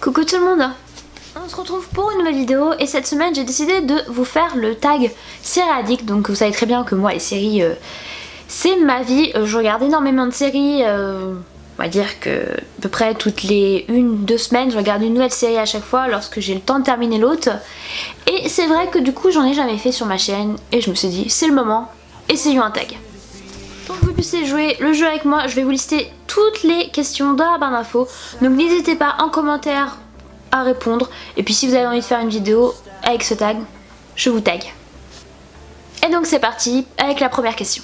Coucou tout le monde. On se retrouve pour une nouvelle vidéo et cette semaine j'ai décidé de vous faire le tag série addict. Donc vous savez très bien que moi les séries c'est ma vie. Je regarde énormément de séries, on va dire que à peu près toutes les 1-2 semaines je regarde une nouvelle série à chaque fois lorsque j'ai le temps de terminer l'autre. Et c'est vrai que du coup j'en ai jamais fait sur ma chaîne et je me suis dit c'est le moment, essayons un tag. Pour que vous puissiez jouer le jeu avec moi, je vais vous lister toutes les questions dans la barre d'infos. Donc n'hésitez pas en commentaire à répondre. Et puis si vous avez envie de faire une vidéo avec ce tag, je vous tag. Et donc c'est parti avec la première question.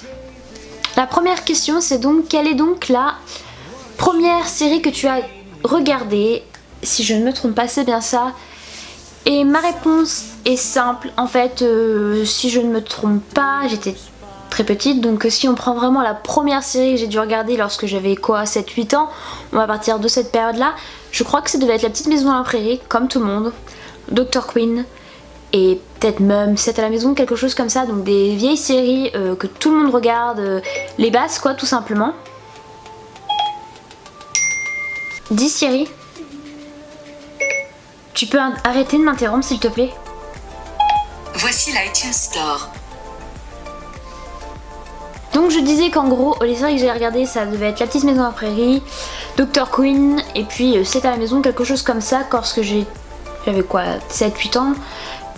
La première question c'est donc quelle est donc la première série que tu as regardée? Si je ne me trompe pas c'est bien ça. Et ma réponse est simple. En fait si je ne me trompe pas j'étais très petite, donc si on prend vraiment la première série que j'ai dû regarder lorsque j'avais quoi 7-8 ans, on va partir de cette période là, je crois que ça devait être La Petite Maison dans la Prairie, comme tout le monde, Dr Queen et peut-être même 7 à la maison, quelque chose comme ça, donc des vieilles séries que tout le monde regarde, les bases quoi tout simplement. 10 séries. Tu peux arrêter de m'interrompre s'il te plaît? Voici l'iTunes Store. Donc je disais qu'en gros les séries que j'ai regardées ça devait être La Petite Maison dans la Prairie, Dr Queen et puis 7 à la maison, quelque chose comme ça lorsque j'avais quoi 7-8 ans.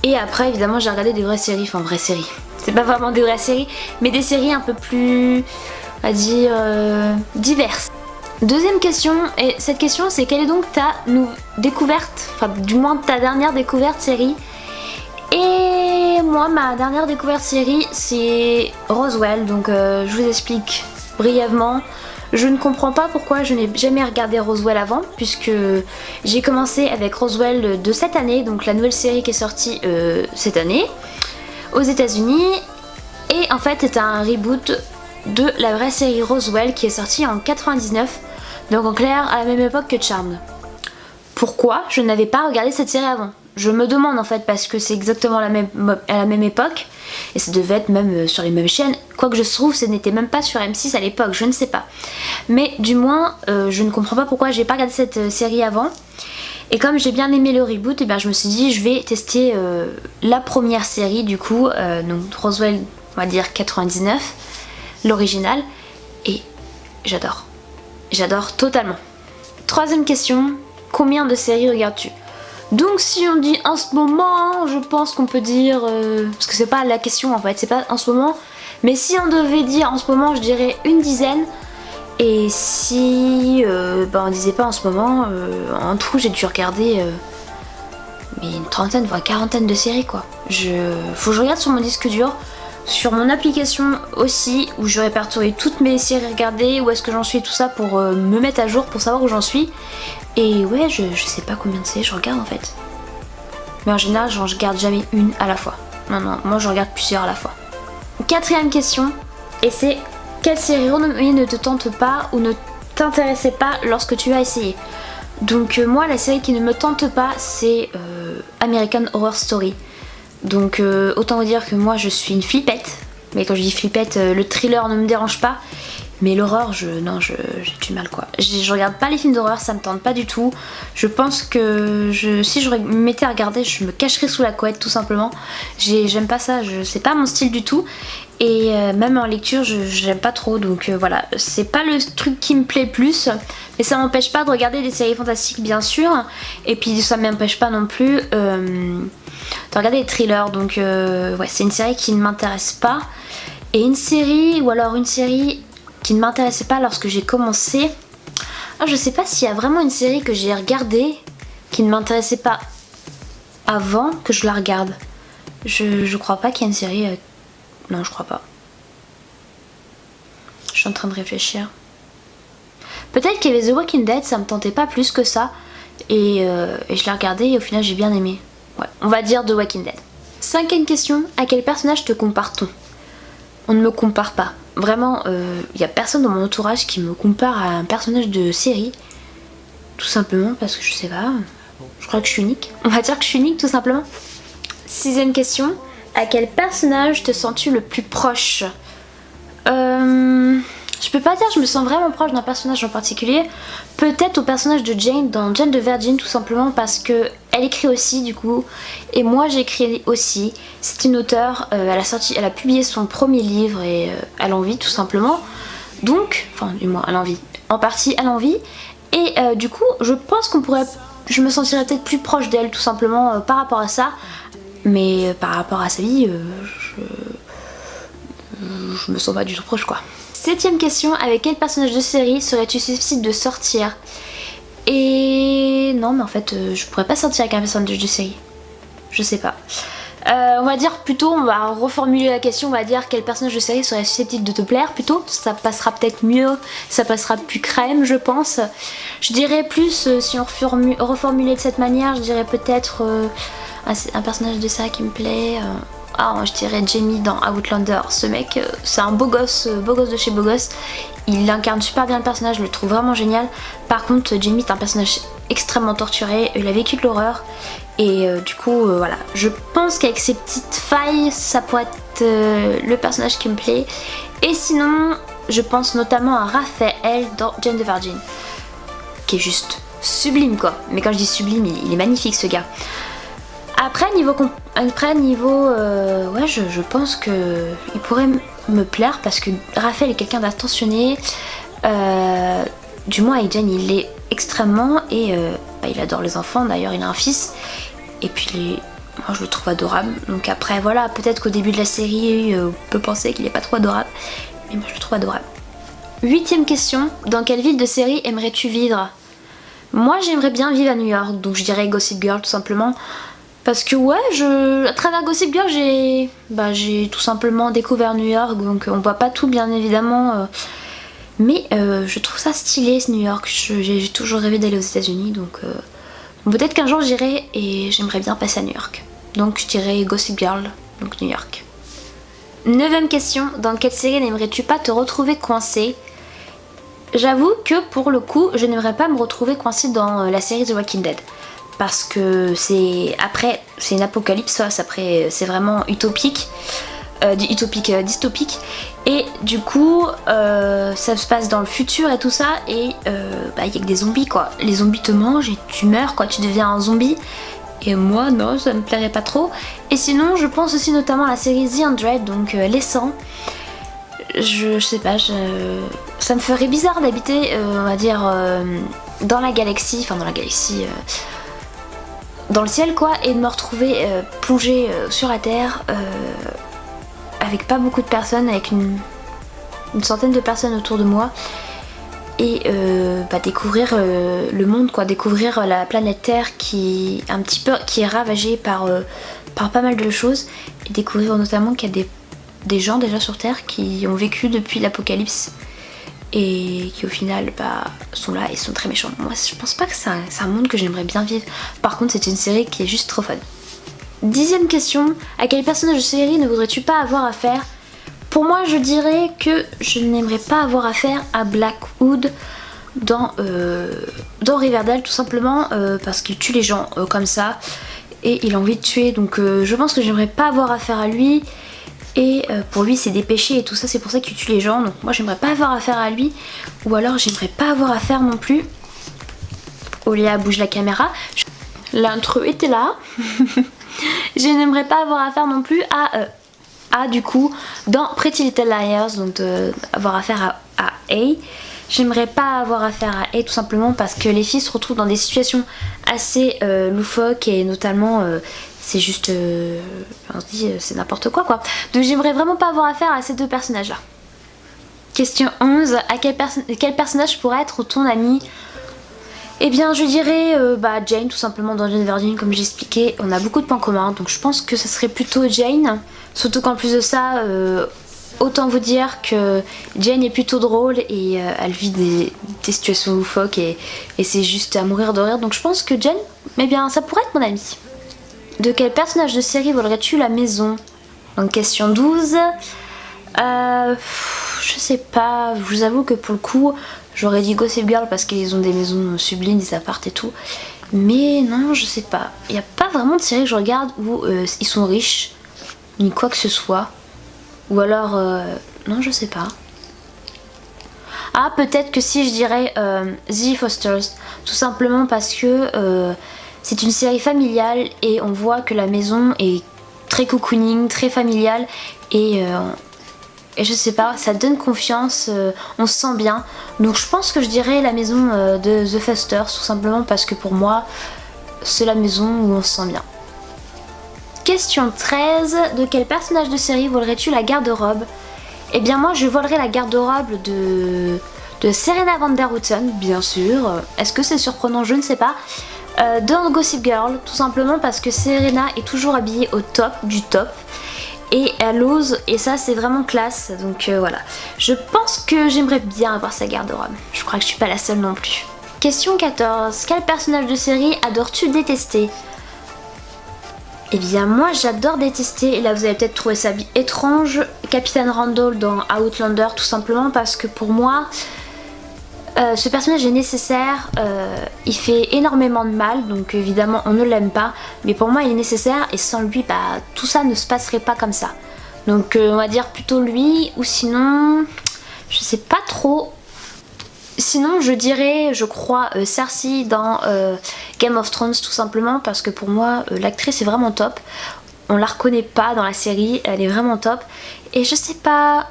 Et après évidemment j'ai regardé des vraies séries, enfin vraies séries, c'est pas vraiment des vraies séries mais des séries un peu plus on va dire diverses. Deuxième question, et cette question c'est quelle est donc ta découverte, enfin du moins ta dernière découverte série? Et moi ma dernière découverte série c'est Roswell, donc je vous explique brièvement. Je ne comprends pas pourquoi je n'ai jamais regardé Roswell avant, puisque j'ai commencé avec Roswell de cette année, donc la nouvelle série qui est sortie cette année aux États-Unis. Et en fait c'est un reboot de la vraie série Roswell qui est sortie en 99, donc en clair à la même époque que Charmed. Pourquoi je n'avais pas regardé cette série avant? Je me demande en fait, parce que c'est exactement à la même époque et ça devait être même sur les mêmes chaînes, quoique je trouve ce n'était même pas sur M6 à l'époque, je ne sais pas. Mais du moins je ne comprends pas pourquoi j'ai pas regardé cette série avant. Et comme j'ai bien aimé le reboot, et bien je me suis dit je vais tester la première série du coup, donc Roswell on va dire 99, l'original, et j'adore. J'adore totalement. Troisième question, combien de séries regardes-tu? Donc si on dit en ce moment, je pense qu'on peut dire, parce que c'est pas la question en fait, c'est pas en ce moment, mais si on devait dire en ce moment, je dirais une dizaine. Et si on disait pas en ce moment, en tout j'ai dû regarder mais une trentaine voire quarantaine de séries quoi. Faut que je regarde sur mon disque dur, sur mon application aussi, où je répertorie toutes mes séries regardées, où est-ce que j'en suis, tout ça pour me mettre à jour, pour savoir où j'en suis. Et ouais, je sais pas combien de séries je regarde en fait. Mais en général, je regarde jamais une à la fois. Non, moi je regarde plusieurs à la fois. Quatrième question, et c'est quelle série renommée ne te tente pas ou ne t'intéressait pas lorsque tu as essayé? Donc moi, la série qui ne me tente pas, c'est American Horror Story. Donc autant vous dire que moi je suis une flippette. Mais quand je dis flippette, le thriller ne me dérange pas. Mais l'horreur, j'ai du mal quoi. Je regarde pas les films d'horreur, ça me tente pas du tout. Je pense que si je me mettais à regarder, je me cacherais sous la couette tout simplement. J'aime pas ça, c'est pas mon style du tout. Et même en lecture, j'aime pas trop. Donc voilà, c'est pas le truc qui me plaît le plus. Mais ça m'empêche pas de regarder des séries fantastiques bien sûr. Et puis ça m'empêche pas non plus de regarder des thrillers. Donc ouais, c'est une série qui ne m'intéresse pas. Et une série qui ne m'intéressait pas lorsque j'ai commencé. Je sais pas s'il y a vraiment une série que j'ai regardée qui ne m'intéressait pas avant que je la regarde. Je crois pas qu'il y ait une série... Non, je crois pas. Je suis en train de réfléchir. Peut-être qu'il y avait The Walking Dead, ça me tentait pas plus que ça. Et je l'ai regardé et au final j'ai bien aimé. Ouais, on va dire The Walking Dead. Cinquième question, à quel personnage te compare-t-on? On ne me compare pas. Vraiment, il n'y a personne dans mon entourage qui me compare à un personnage de série. Tout simplement parce que je sais pas, je crois que je suis unique. On va dire que je suis unique tout simplement. Sixième question, à quel personnage te sens-tu le plus proche? Je Je peux pas dire je me sens vraiment proche d'un personnage en particulier. Peut-être au personnage de Jane dans Jane the Virgin, tout simplement parce que elle écrit aussi du coup. Et moi j'écris aussi. C'est une auteure, elle a publié son premier livre et elle en vit tout simplement. Donc, enfin du moins elle en vit. En partie elle en vit. Et du coup je pense je me sentirais peut-être plus proche d'elle tout simplement par rapport à ça. Mais par rapport à sa vie, je me sens pas du tout proche quoi. 7ème question, avec quel personnage de série serais-tu susceptible de sortir? Et non mais en fait je pourrais pas sortir avec un personnage de série. Je sais pas. On va dire plutôt, on va reformuler la question, on va dire quel personnage de série serait susceptible de te plaire plutôt. Ça passera peut-être mieux, ça passera plus crème je pense. Je dirais plus, si on reformulait de cette manière, je dirais peut-être un personnage de ça qui me plaît. Je dirais Jamie dans Outlander. Ce mec, c'est un beau gosse de chez beau gosse. Il incarne super bien le personnage, je le trouve vraiment génial. Par contre, Jamie est un personnage extrêmement torturé, il a vécu de l'horreur. Et du coup, voilà. Je pense qu'avec ces petites failles, ça pourrait être le personnage qui me plaît. Et sinon, je pense notamment à Raphaël dans Jane the Virgin. Qui est juste sublime quoi. Mais quand je dis sublime, il est magnifique ce gars. Après niveau ouais je pense que il pourrait me plaire parce que Raphaël est quelqu'un d'attentionné, du moins avec Jane il l'est extrêmement et il adore les enfants, d'ailleurs il a un fils et puis moi je le trouve adorable, donc après voilà peut-être qu'au début de la série on peut penser qu'il est pas trop adorable mais moi je le trouve adorable. 8ème question, dans quelle ville de série aimerais-tu vivre? Moi j'aimerais bien vivre à New York, donc je dirais Gossip Girl tout simplement. Parce que ouais, à travers Gossip Girl, j'ai tout simplement découvert New York, donc on voit pas tout bien évidemment. Mais je trouve ça stylé ce New York, j'ai toujours rêvé d'aller aux États-Unis, donc peut-être qu'un jour j'irai et j'aimerais bien passer à New York. Donc je dirais Gossip Girl, donc New York. 9ème question, dans quelle série n'aimerais-tu pas te retrouver coincée? J'avoue que pour le coup, je n'aimerais pas me retrouver coincée dans la série The Walking Dead. Parce que c'est une apocalypse, après c'est vraiment utopique, dystopique et du coup ça se passe dans le futur et tout ça et il y a que des zombies quoi. Les zombies te mangent et tu meurs quoi, tu deviens un zombie et moi non ça me plairait pas trop. Et sinon je pense aussi notamment à la série The 100, donc les 100. Je sais pas, ça me ferait bizarre d'habiter on va dire dans la galaxie, dans le ciel quoi, et de me retrouver plongée sur la terre avec pas beaucoup de personnes, avec une centaine de personnes autour de moi et découvrir le monde quoi, découvrir la planète Terre qui est ravagée par pas mal de choses et découvrir notamment qu'il y a des gens déjà sur Terre qui ont vécu depuis l'apocalypse et qui au final sont là et sont très méchants. Moi je pense pas que c'est un monde que j'aimerais bien vivre. Par contre c'est une série qui est juste trop fun. 10ème question, à quel personnage de série ne voudrais-tu pas avoir affaire? Pour moi je dirais que je n'aimerais pas avoir affaire à Blackwood dans Riverdale tout simplement parce qu'il tue les gens comme ça et il a envie de tuer, donc je pense que j'aimerais pas avoir affaire à lui. Et pour lui c'est des péchés et tout ça, c'est pour ça qu'il tue les gens, donc moi j'aimerais pas avoir affaire à lui. Ou alors j'aimerais pas avoir affaire non plus. Olia bouge la caméra. L'intro était là. Je n'aimerais pas avoir affaire non plus à du coup dans Pretty Little Liars, donc avoir affaire à A. J'aimerais pas avoir affaire à A tout simplement parce que les filles se retrouvent dans des situations assez loufoques et notamment c'est juste on se dit c'est n'importe quoi. Donc j'aimerais vraiment pas avoir affaire à ces deux personnages là. Question 11, à quel personnage pourrait être ton ami? Eh bien je dirais Jane tout simplement dans Jane the Virgin, comme j'ai expliqué, on a beaucoup de points communs donc je pense que ça serait plutôt Jane. Surtout qu'en plus de ça, autant vous dire que Jane est plutôt drôle et elle vit des situations loufoques et c'est juste à mourir de rire, donc je pense que Jane, ça pourrait être mon amie. De quel personnage de série volerais-tu la maison? Donc question 12. Je sais pas, je vous avoue que pour le coup j'aurais dit Gossip Girl parce qu'ils ont des maisons sublimes, des apparts et tout. Mais non, je sais pas. Il n'y a pas vraiment de série que je regarde où ils sont riches, ni quoi que ce soit. Ou alors, non je sais pas. Ah, peut-être que si je dirais The Fosters, tout simplement parce que c'est une série familiale et on voit que la maison est très cocooning, très familiale et je sais pas, ça donne confiance, on se sent bien. Donc je pense que je dirais la maison de The Fosters, tout simplement parce que pour moi, c'est la maison où on se sent bien. Question 13. De quel personnage de série volerais-tu la garde-robe? Eh bien moi je volerais la garde-robe de Serena van der Woodsen, bien sûr. Est-ce que c'est surprenant? Je ne sais pas. Dans Gossip Girl, tout simplement parce que Serena est toujours habillée au top du top. Et elle ose, et ça c'est vraiment classe, donc voilà. Je pense que j'aimerais bien avoir sa garde-robe. Je crois que je suis pas la seule non plus. Question 14. Quel personnage de série adores-tu détester? Eh bien moi j'adore détester, et là vous allez peut-être trouver ça étrange, Capitaine Randall dans Outlander, tout simplement parce que pour moi, ce personnage est nécessaire, il fait énormément de mal, donc évidemment on ne l'aime pas, mais pour moi il est nécessaire et sans lui bah tout ça ne se passerait pas comme ça. Donc on va dire plutôt lui, ou sinon je sais pas trop. Sinon je dirais, je crois, Cersei dans Game of Thrones, tout simplement parce que pour moi l'actrice est vraiment top. On la reconnaît pas dans la série, elle est vraiment top. Et je sais pas,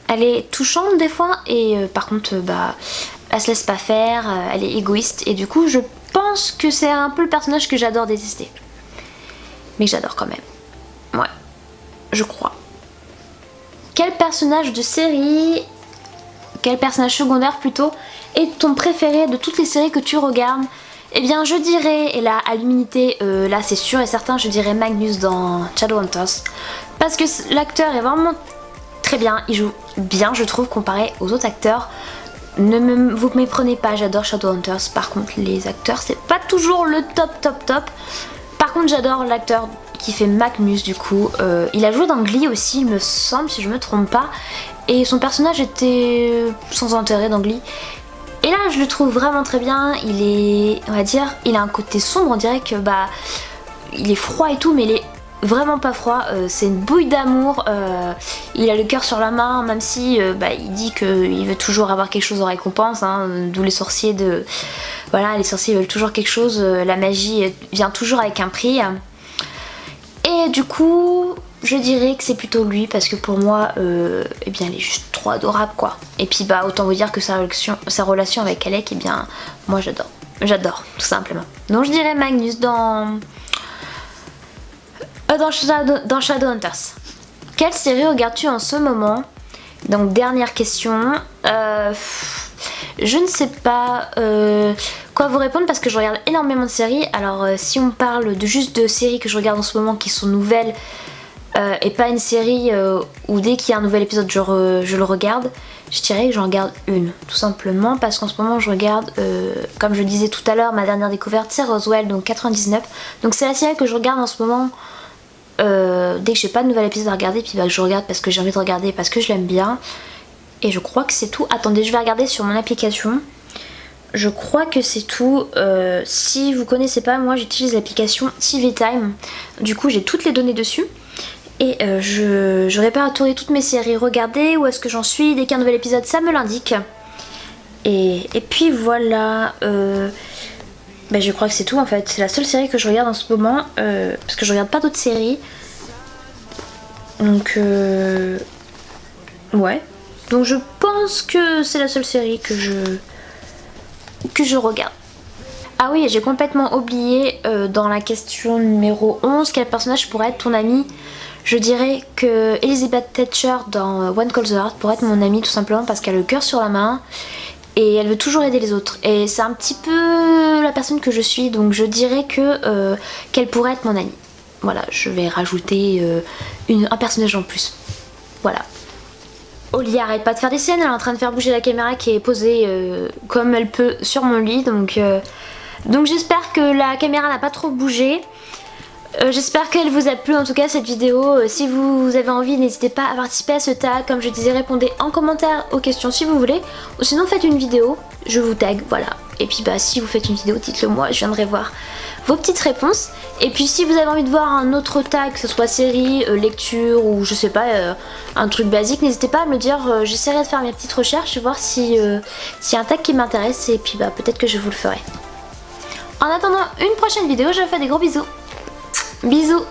elle est touchante des fois et par contre bah elle se laisse pas faire, elle est égoïste et du coup je pense que c'est un peu le personnage que j'adore détester. Mais que j'adore quand même. Ouais, je crois. Quel personnage de série, quel personnage secondaire plutôt, est ton préféré de toutes les séries que tu regardes? Eh bien je dirais, et là à l'unité, là c'est sûr et certain, je dirais Magnus dans Shadowhunters. Parce que l'acteur est vraiment très bien, il joue bien je trouve comparé aux autres acteurs. Vous méprenez pas, j'adore Shadowhunters, par contre les acteurs c'est pas toujours le top. Par contre j'adore l'acteur qui fait Magnus du coup, il a joué dans Glee aussi il me semble si je me trompe pas, et son personnage était sans intérêt dans Glee. Et là je le trouve vraiment très bien, il est, on va dire, il a un côté sombre, on dirait que bah il est froid et tout mais il est vraiment pas froid, c'est une bouille d'amour, il a le cœur sur la main même si bah, il dit qu'il veut toujours avoir quelque chose en récompense, hein, d'où les sorciers de... Voilà, les sorciers veulent toujours quelque chose, la magie vient toujours avec un prix. Et du coup, je dirais que c'est plutôt lui parce que pour moi, eh bien, il est juste trop adorable quoi. Et puis bah autant vous dire que sa relation avec Alec, eh bien, moi j'adore tout simplement. Donc je dirais Magnus dans Shadowhunters. Quelle série regardes-tu en ce moment? Donc dernière question. Je ne sais pas quoi vous répondre parce que je regarde énormément de séries. Alors si on parle juste de séries que je regarde en ce moment qui sont nouvelles et pas une série où dès qu'il y a un nouvel épisode je le regarde, je dirais que j'en regarde une. Tout simplement parce qu'en ce moment je regarde, comme je disais tout à l'heure, ma dernière découverte c'est Roswell, donc 99. Donc c'est la série que je regarde en ce moment. Dès que j'ai pas de nouvel épisode à regarder, puis bah, je regarde parce que j'ai envie de regarder, parce que je l'aime bien. Et je crois que c'est tout. Attendez, je vais regarder sur mon application. Je crois que c'est tout. Si vous connaissez pas, moi j'utilise l'application TV Time. Du coup j'ai toutes les données dessus. Et je répertorie toutes mes séries regardées, où est-ce que j'en suis. Dès qu'il y a un nouvel épisode, ça me l'indique. Et puis voilà. Bah, je crois que c'est tout en fait, c'est la seule série que je regarde en ce moment, parce que je regarde pas d'autres séries. Donc ouais. Donc je pense que c'est la seule série que je regarde. Ah oui, j'ai complètement oublié dans la question numéro 11, quel personnage pourrait être ton ami? Je dirais que Elizabeth Thatcher dans One Calls the Heart pourrait être mon amie tout simplement parce qu'elle a le cœur sur la main. Et elle veut toujours aider les autres. Et c'est un petit peu la personne que je suis. Donc je dirais que qu'elle pourrait être mon amie. Voilà, je vais rajouter un personnage en plus. Voilà. Oli arrête pas de faire des scènes. Elle est en train de faire bouger la caméra qui est posée comme elle peut sur mon lit. Donc j'espère que la caméra n'a pas trop bougé. J'espère qu'elle vous a plu en tout cas cette vidéo. Si vous avez envie, n'hésitez pas à participer à ce tag. Comme je disais, répondez en commentaire aux questions si vous voulez. Ou sinon faites une vidéo, je vous tag, voilà. Et puis bah si vous faites une vidéo, dites-le moi, je viendrai voir vos petites réponses. Et puis si vous avez envie de voir un autre tag, que ce soit série, lecture ou je sais pas, un truc basique, n'hésitez pas à me le dire. J'essaierai de faire mes petites recherches et voir si y a un tag qui m'intéresse et puis bah peut-être que je vous le ferai. En attendant une prochaine vidéo, je vous fais des gros bisous. Bisous.